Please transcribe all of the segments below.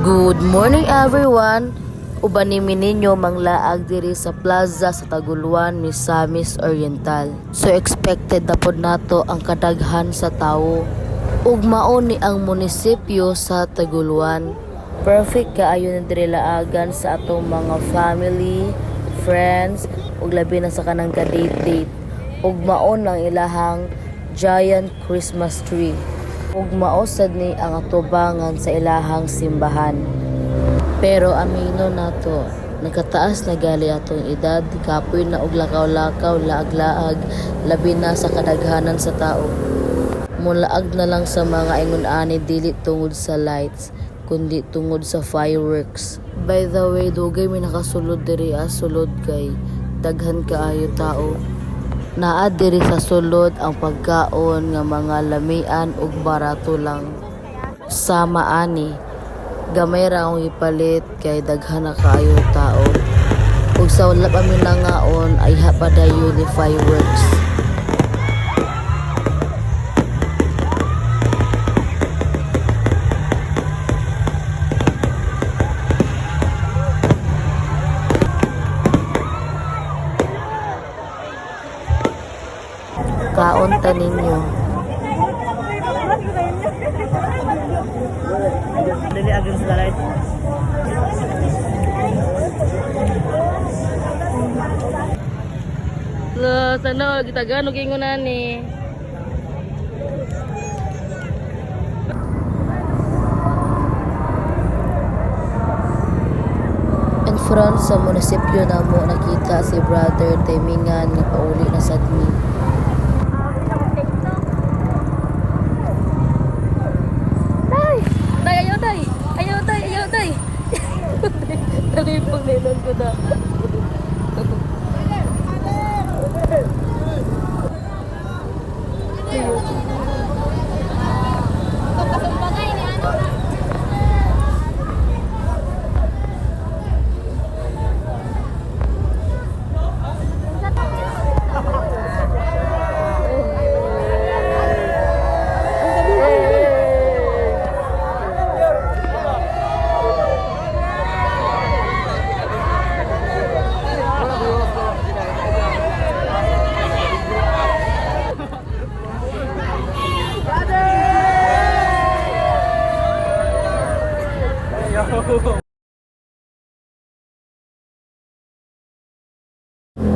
Good morning everyone! Ubanimi ninyo manglaag diri sa plaza sa Taguluan, Misamis Oriental. So expected na pod nato ang kadaghan sa tawo. Ug mao ni ang munisipyo sa Taguluan. Perfect kaayo na diri laagan sa atong mga family, friends, ug labi na sa kanang ka-date-date. Ug mao ang ilahang giant Christmas tree. Ug maosad ni ang atubangan sa ilahang simbahan. Pero amino nato, nagkataas na gali atong edad, kapoy na og lakaw-lakaw, laag-laag, labi na sa kadaghanan sa tao. Mulaag na lang sa mga ingon ani dili tungod sa lights, kundi tungod sa fireworks. By the way, dugay may nakasulod diri sulod kay daghan kaayo tao. Naa diri sa sulod ang pagkaon nga mga lamian ug barato lang. Sama ani, gamay ra akong ipalit kay daghan na kaayo tao. Ug sa ulap amin nangaon ay hapadayon ni fireworks. Kaunta ninyo. Dili against the light. Lo, sana kita gano gingon ani. In front sa munisipyo namo nakita si Brother Timingan nga pauli na sadmi. Ayaw, tay. Talipong nilan ko na.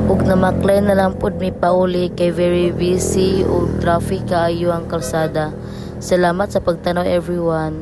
Ug namaklay na lang pod mi pauli kay very busy ug traffic kaayo ang kalsada. Salamat sa pagtanaw everyone.